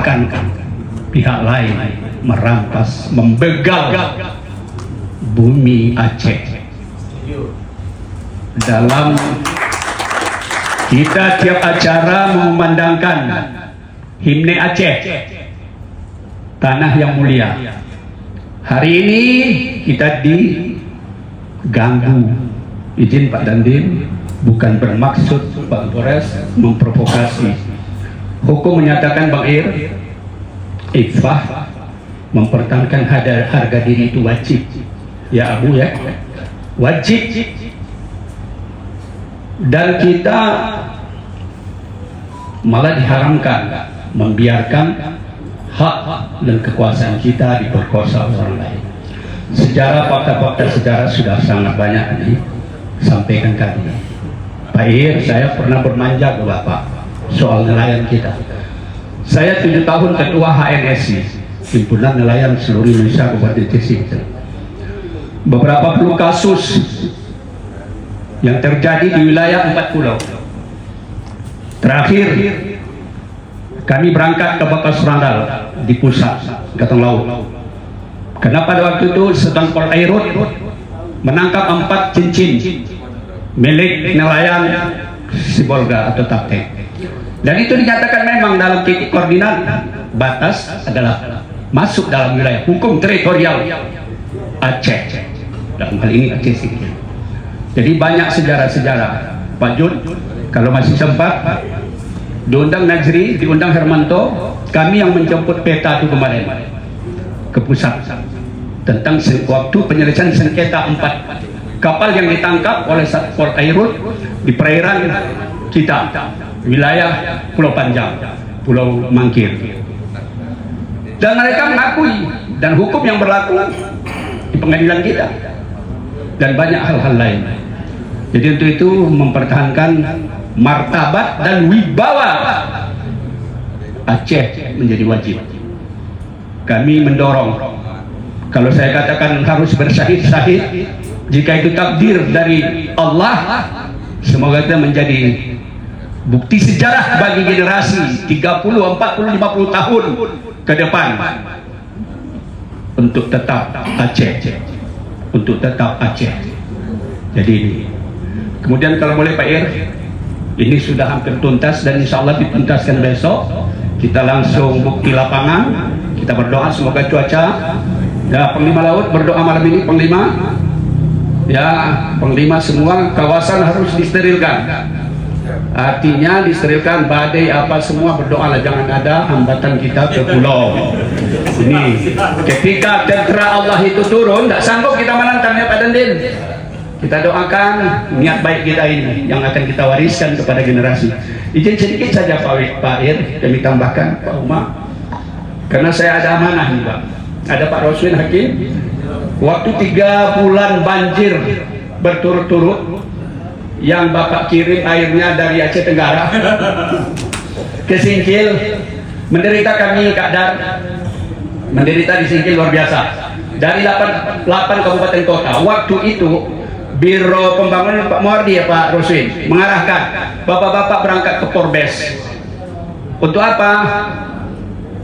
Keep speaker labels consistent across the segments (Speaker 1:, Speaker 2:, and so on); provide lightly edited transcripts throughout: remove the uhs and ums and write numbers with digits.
Speaker 1: kan pihak lain merampas, membegal bumi Aceh. Dalam kita tiap acara mengumandangkan himne Aceh, tanah yang mulia. Hari ini kita diganggu. Izin Pak Dandim, bukan bermaksud Pak Polres memprovokasi. Hukum menyatakan Bang Ir, iffah, mempertahankan harga diri itu wajib. Ya Abu ya, wajib. Dan kita malah diharamkan, membiarkan hak dan kekuasaan kita diperkosa orang lain. Sejarah, fakta-fakta sejarah sudah sangat banyak disampaikan tadi. Pak Ir, saya pernah bermanja ke Bapak soal nelayan kita. Saya 7 tahun ketua HNSI, Himpunan Nelayan Seluruh Indonesia Kabupaten Gresik. Beberapa puluh kasus yang terjadi di wilayah 4 pulau. Terakhir kami berangkat ke Bakas Randal di pusat Angkatan Laut. Karena pada waktu itu sedang Port Airut menangkap 4 cincin milik nelayan Sibolga atau Taptek. Dan itu dinyatakan memang dalam titik koordinat batas adalah masuk dalam wilayah hukum teritorial Aceh. Dalam hal ini Aceh Singkil. Jadi banyak sejarah-sejarah. Pak Jun, kalau masih sempat, diundang Najri, diundang Hermanto, kami yang menjemput peta itu kemarin ke pusat tentang waktu penyelesaian sengketa 4 kapal yang ditangkap oleh Port Airut di perairan kita, wilayah Pulau Panjang, Pulau Mangkir. Dan mereka mengakui, dan hukum yang berlaku di pengadilan kita, dan banyak hal-hal lain. Jadi untuk itu mempertahankan martabat dan wibawa Aceh menjadi wajib. Kami mendorong, kalau saya katakan harus bersyahid-syahid, jika itu takdir dari Allah, semoga kita menjadi bukti sejarah bagi generasi 30, 40, 50 tahun ke depan untuk tetap Aceh, untuk tetap Aceh. Jadi ini. Kemudian kalau boleh Pak Ir, ini sudah hampir tuntas dan insya Allah dituntaskan besok. Kita langsung bukti lapangan. Kita berdoa semoga cuaca. Ya, Panglima Laut berdoa malam ini, Panglima. Ya, Panglima semua kawasan harus disterilkan. Artinya disterilkan, badai apa semua, berdoalah jangan ada hambatan kita ke pulau. Ini ketika tentera Allah itu turun, tidak sanggup kita menantang ya Pak Dandim. Kita doakan niat baik kita ini yang akan kita wariskan kepada generasi. Izin sedikit saja Pak Ir, kami tambahkan Pak Umar, karena saya ada amanah nih Pak. Ada Pak Roswin Hakim. Waktu 3 bulan banjir berturut-turut yang Bapak kirim airnya dari Aceh Tenggara ke Singkil, menderita kami Kak Dar, menderita di Singkil luar biasa. Dari 8 kabupaten kota. Waktu itu Biro Pembangunan Pak Muardi ya Pak Roswin mengarahkan bapak-bapak berangkat ke Porbes. Untuk apa?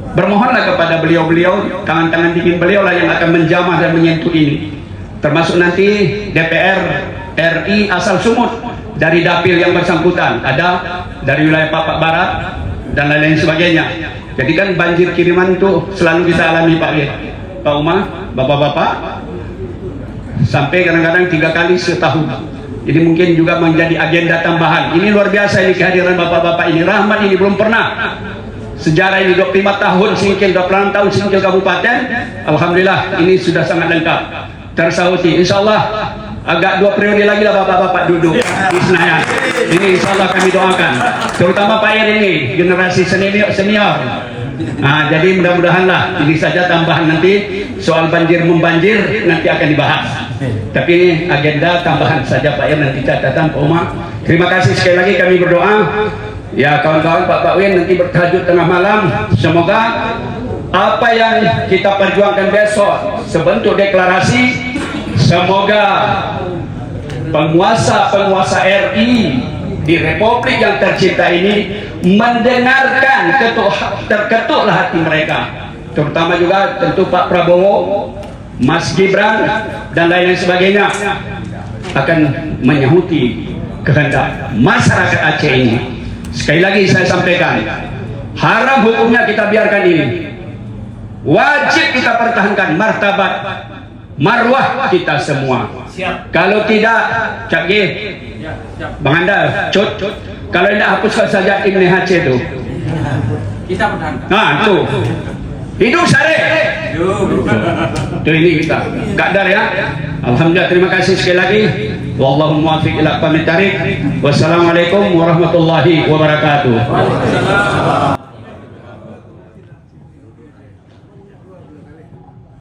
Speaker 1: Bermohonlah kepada beliau-beliau, tangan-tangan dingin beliau lah yang akan menjamah dan menyentuh ini. Termasuk nanti DPR RI asal Sumut, dari dapil yang bersangkutan, ada dari wilayah Papak Barat dan lain-lain sebagainya. Jadi kan banjir kiriman itu selalu kita alami Pak Ir, Pak Umar, bapak-bapak, sampai kadang-kadang 3 kali setahun. Ini mungkin juga menjadi agenda tambahan. Ini luar biasa ini kehadiran bapak-bapak ini. Rahmat ini belum pernah. Sejarah ini 25 tahun Singkil, 26 tahun Singkil Kabupaten. Alhamdulillah ini sudah sangat lengkap, tersauti. Insya Allah agak 2 periode lagi lah bapak-bapak duduk di Senayan. Ini insya Allah kami doakan, terutama Pak Ir ini generasi senior. Nah, jadi mudah-mudahan lah ini saja tambahan, nanti soal banjir membanjir nanti akan dibahas. Tapi agenda tambahan saja Pak Ir, nanti catatan Pak Umar. Terima kasih sekali lagi, kami berdoa. Ya kawan-kawan, Pak Win nanti bertahajud tengah malam. Semoga apa yang kita perjuangkan besok sebentuk deklarasi, semoga penguasa RI di Republik yang tercinta ini mendengarkan, terketuklah hati mereka, terutama juga tentu Pak Prabowo, Mas Gibran dan lain-lain sebagainya akan menyahuti kehendak masyarakat Aceh ini. Sekali lagi saya sampaikan, haram hukumnya kita biarkan ini. Wajib kita pertahankan martabat marwah kita semua. Kalau tidak, Cak G, Bang Anda, Cut, kalau tidak hapuskan saja Ibn Aceh itu.
Speaker 2: Kita pertahankan.
Speaker 1: Nah, itu. Hidup syarif. Itu ini kita. Kadar ya. Alhamdulillah, terima kasih sekali lagi. Wallahu muwaffiq ila aqwamit thariq. Wassalamualaikum warahmatullahi wabarakatuh.